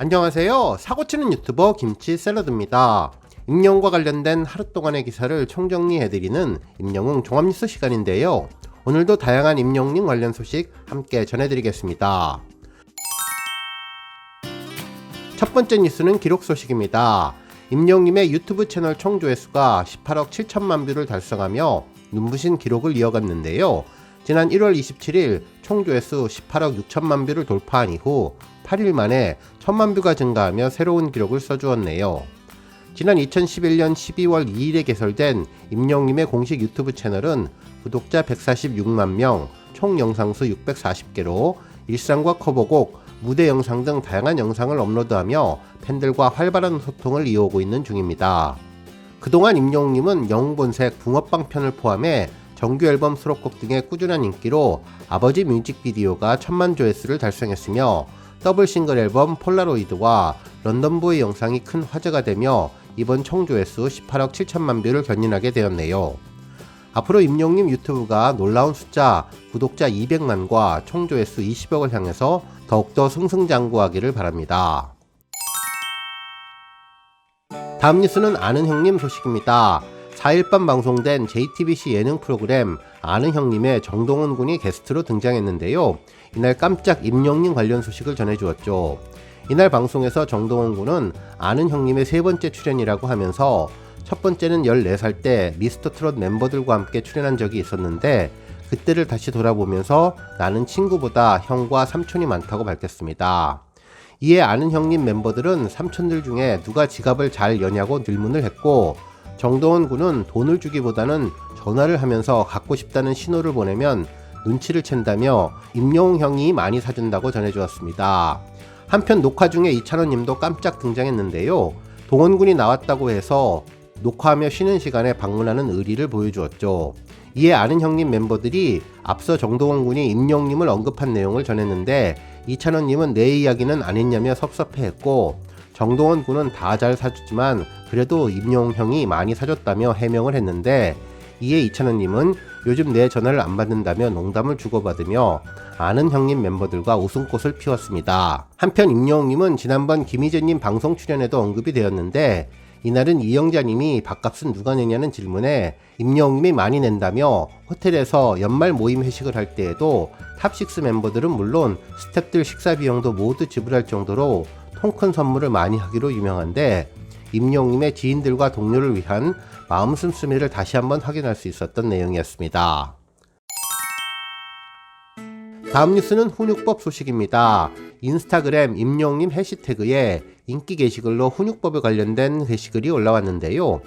안녕하세요. 사고치는 유튜버 김치샐러드입니다. 임영웅과 관련된 하루 동안의 기사를 총정리해드리는 임영웅 종합뉴스 시간인데요. 오늘도 다양한 임영웅 관련 소식 함께 전해드리겠습니다. 첫 번째 뉴스는 기록 소식입니다. 임영웅님의 유튜브 채널 총 조회수가 18억 7천만 뷰를 달성하며 눈부신 기록을 이어갔는데요. 지난 1월 27일 총 조회수 18억 6천만 뷰를 돌파한 이후 8일 만에 1000만 뷰가 증가하며 새로운 기록을 써주었네요. 지난 2011년 12월 2일에 개설된 임영웅님의 공식 유튜브 채널은 구독자 146만 명, 총 영상수 640개로 일상과 커버곡, 무대 영상 등 다양한 영상을 업로드하며 팬들과 활발한 소통을 이어오고 있는 중입니다. 그동안 임영웅님은 영웅본색 붕어빵 편을 포함해 정규 앨범 수록곡 등의 꾸준한 인기로 아버지 뮤직비디오가 1000만 조회수를 달성했으며 더블 싱글 앨범 폴라로이드와 런던보이 영상이 큰 화제가 되며 이번 총 조회수 18억 7천만 뷰를 견인하게 되었네요. 앞으로 임영웅님 유튜브가 놀라운 숫자 구독자 200만과 총 조회수 20억을 향해서 더욱더 승승장구하기를 바랍니다. 다음 뉴스는 아는 형님 소식입니다. 4일 밤 방송된 JTBC 예능 프로그램 아는 형님의 정동원 군이 게스트로 등장했는데요. 이날 깜짝 임영웅님 관련 소식을 전해주었죠. 이날 방송에서 정동원 군은 아는 형님의 세 번째 출연이라고 하면서 첫 번째는 14살 때 미스터트롯 멤버들과 함께 출연한 적이 있었는데 그때를 다시 돌아보면서 나는 친구보다 형과 삼촌이 많다고 밝혔습니다. 이에 아는 형님 멤버들은 삼촌들 중에 누가 지갑을 잘 여냐고 질문을 했고 정동원 군은 돈을 주기보다는 전화를 하면서 갖고 싶다는 신호를 보내면 눈치를 챈다며 임영웅 형이 많이 사준다고 전해주었습니다. 한편 녹화 중에 이찬원 님도 깜짝 등장했는데요. 동원 군이 나왔다고 해서 녹화하며 쉬는 시간에 방문하는 의리를 보여주었죠. 이에 아는 형님 멤버들이 앞서 정동원 군이 임영웅 님을 언급한 내용을 전했는데 이찬원 님은 내 이야기는 안 했냐며 섭섭해했고 정동원 군은 다 잘 사주지만 그래도 임영웅 형이 많이 사줬다며 해명을 했는데 이에 이찬원 님은 요즘 내 전화를 안 받는다며 농담을 주고받으며 아는 형님 멤버들과 웃음꽃을 피웠습니다. 한편 임영웅 님은 지난번 김희재 님 방송 출연에도 언급이 되었는데 이날은 이영자 님이 밥값은 누가 내냐는 질문에 임영웅 님이 많이 낸다며 호텔에서 연말 모임 회식을 할 때에도 탑6 멤버들은 물론 스태프들 식사 비용도 모두 지불할 정도로 통큰 선물을 많이 하기로 유명한데 임영웅님의 지인들과 동료를 위한 마음 씀씀이를 다시 한번 확인할 수 있었던 내용이었습니다. 다음 뉴스는 훈육법 소식입니다. 인스타그램 임영웅님 해시태그에 인기 게시글로 훈육법에 관련된 게시글이 올라왔는데요.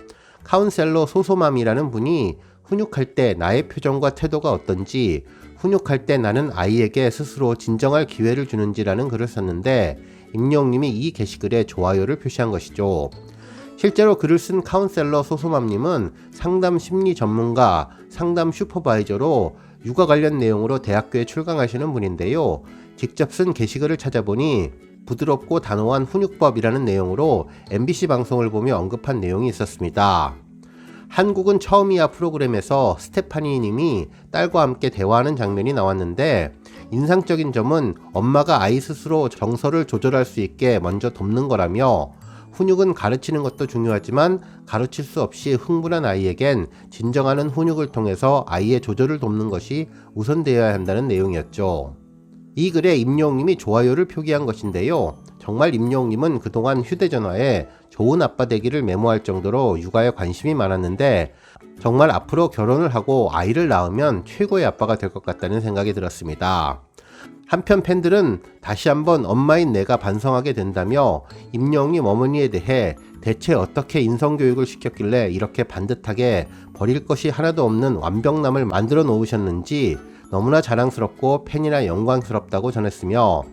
카운셀러 소소맘이라는 분이 훈육할 때 나의 표정과 태도가 어떤지, 훈육할 때 나는 아이에게 스스로 진정할 기회를 주는지라는 글을 썼는데 임영웅님이 이 게시글에 좋아요를 표시한 것이죠. 실제로 글을 쓴 카운셀러 소소맘님은 상담 심리 전문가, 상담 슈퍼바이저로 육아 관련 내용으로 대학교에 출강하시는 분인데요. 직접 쓴 게시글을 찾아보니 부드럽고 단호한 훈육법이라는 내용으로 MBC 방송을 보며 언급한 내용이 있었습니다. 한국은 처음이야 프로그램에서 스테파니 님이 딸과 함께 대화하는 장면이 나왔는데 인상적인 점은 엄마가 아이 스스로 정서를 조절할 수 있게 먼저 돕는 거라며 훈육은 가르치는 것도 중요하지만 가르칠 수 없이 흥분한 아이에겐 진정하는 훈육을 통해서 아이의 조절을 돕는 것이 우선되어야 한다는 내용이었죠. 이 글에 임영웅님이 좋아요를 표기한 것인데요. 정말 임영웅님은 그동안 휴대전화에 좋은 아빠 되기를 메모할 정도로 육아에 관심이 많았는데 정말 앞으로 결혼을 하고 아이를 낳으면 최고의 아빠가 될 것 같다는 생각이 들었습니다. 한편 팬들은 다시 한번 엄마인 내가 반성하게 된다며 임영웅님 어머니에 대해 대체 어떻게 인성교육을 시켰길래 이렇게 반듯하게 버릴 것이 하나도 없는 완벽남을 만들어 놓으셨는지 너무나 자랑스럽고 팬이나 영광스럽다고 전했으며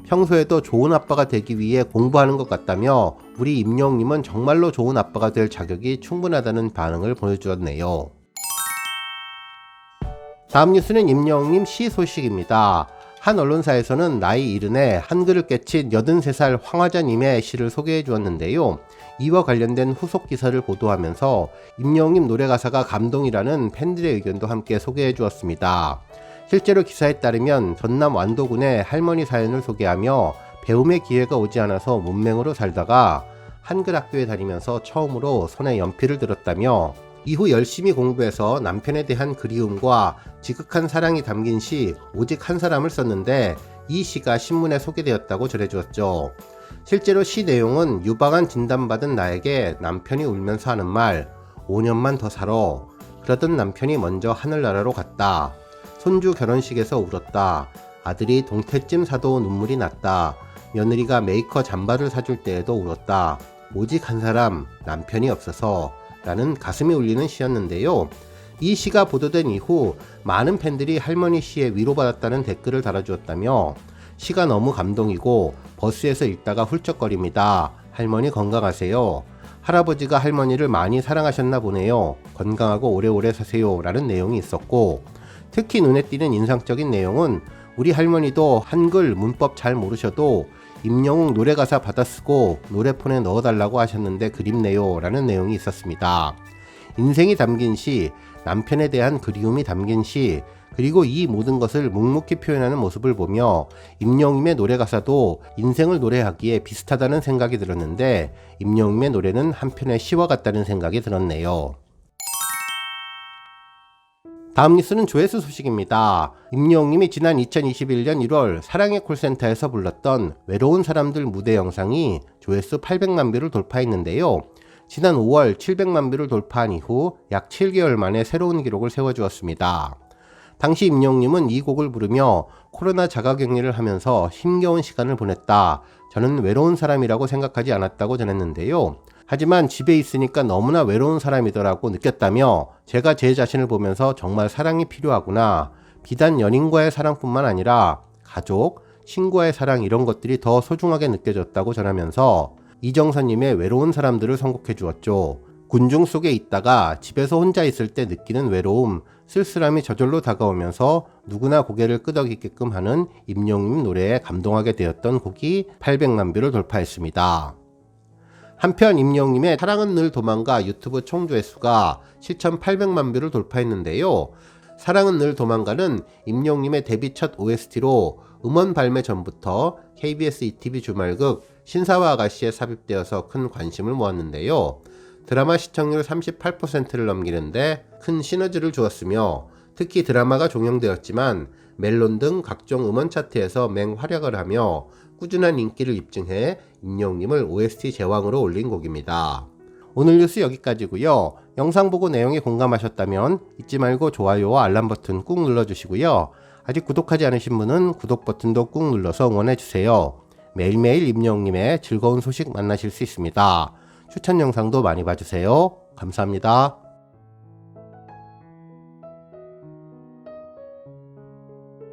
평소에도 좋은 아빠가 되기 위해 공부하는 것 같다며 우리 임영웅님은 정말로 좋은 아빠가 될 자격이 충분하다는 반응을 보여주었네요. 다음 뉴스는 임영웅님 시 소식입니다. 한 언론사에서는 나이 70에 한글을 깨친 83살 황화자님의 시를 소개해 주었는데요. 이와 관련된 후속 기사를 보도하면서 임영웅님 노래 가사가 감동이라는 팬들의 의견도 함께 소개해 주었습니다. 실제로 기사에 따르면 전남 완도군의 할머니 사연을 소개하며 배움의 기회가 오지 않아서 문맹으로 살다가 한글 학교에 다니면서 처음으로 손에 연필을 들었다며 이후 열심히 공부해서 남편에 대한 그리움과 지극한 사랑이 담긴 시 오직 한 사람을 썼는데 이 시가 신문에 소개되었다고 전해주었죠. 실제로 시 내용은 유방암 진단받은 나에게 남편이 울면서 하는 말 5년만 더 살아. 그러던 남편이 먼저 하늘나라로 갔다. 손주 결혼식에서 울었다. 아들이 동태찜 사도 눈물이 났다. 며느리가 메이커 잠바를 사줄 때에도 울었다. 오직 한 사람, 남편이 없어서 라는 가슴이 울리는 시였는데요. 이 시가 보도된 이후 많은 팬들이 할머니 시에 위로받았다는 댓글을 달아주었다며 시가 너무 감동이고 버스에서 읽다가 훌쩍거립니다. 할머니 건강하세요. 할아버지가 할머니를 많이 사랑하셨나 보네요. 건강하고 오래오래 사세요. 라는 내용이 있었고 특히 눈에 띄는 인상적인 내용은 우리 할머니도 한글 문법 잘 모르셔도 임영웅 노래 가사 받아쓰고 노래폰에 넣어달라고 하셨는데 그립네요. 라는 내용이 있었습니다. 인생이 담긴 시, 남편에 대한 그리움이 담긴 시, 그리고 이 모든 것을 묵묵히 표현하는 모습을 보며 임영웅의 노래 가사도 인생을 노래하기에 비슷하다는 생각이 들었는데 임영웅의 노래는 한편의 시와 같다는 생각이 들었네요. 다음 뉴스는 조회수 소식입니다. 임영웅님이 지난 2021년 1월 사랑의 콜센터에서 불렀던 외로운 사람들 무대 영상이 조회수 800만 뷰를 돌파했는데요. 지난 5월 700만 뷰를 돌파한 이후 약 7개월 만에 새로운 기록을 세워주었습니다. 당시 임영웅님은 이 곡을 부르며 코로나 자가격리를 하면서 힘겨운 시간을 보냈다. 저는 외로운 사람이라고 생각하지 않았다고 전했는데요. 하지만 집에 있으니까 너무나 외로운 사람이더라고 느꼈다며 제가 제 자신을 보면서 정말 사랑이 필요하구나. 비단 연인과의 사랑뿐만 아니라 가족, 친구와의 사랑 이런 것들이 더 소중하게 느껴졌다고 전하면서 이정선님의 외로운 사람들을 선곡해 주었죠. 군중 속에 있다가 집에서 혼자 있을 때 느끼는 외로움, 쓸쓸함이 저절로 다가오면서 누구나 고개를 끄덕이게끔 하는 임영웅님 노래에 감동하게 되었던 곡이 800만 뷰를 돌파했습니다. 한편 임영웅님의 사랑은 늘 도망가 유튜브 총 조회수가 7,800만 뷰를 돌파했는데요. 사랑은 늘 도망가는 임영웅님의 데뷔 첫 OST로 음원 발매 전부터 KBS ETV 주말극 신사와 아가씨에 삽입되어서 큰 관심을 모았는데요. 드라마 시청률 38%를 넘기는데 큰 시너지를 주었으며 특히 드라마가 종영되었지만 멜론 등 각종 음원 차트에서 맹활약을 하며 꾸준한 인기를 입증해 임영웅님을 OST 제왕으로 올린 곡입니다. 오늘 뉴스 여기까지고요. 영상 보고 내용에 공감하셨다면 잊지 말고 좋아요와 알람 버튼 꾹 눌러주시고요. 아직 구독하지 않으신 분은 구독 버튼도 꾹 눌러서 응원해주세요. 매일매일 임영웅님의 즐거운 소식 만나실 수 있습니다. 추천 영상도 많이 봐주세요. 감사합니다.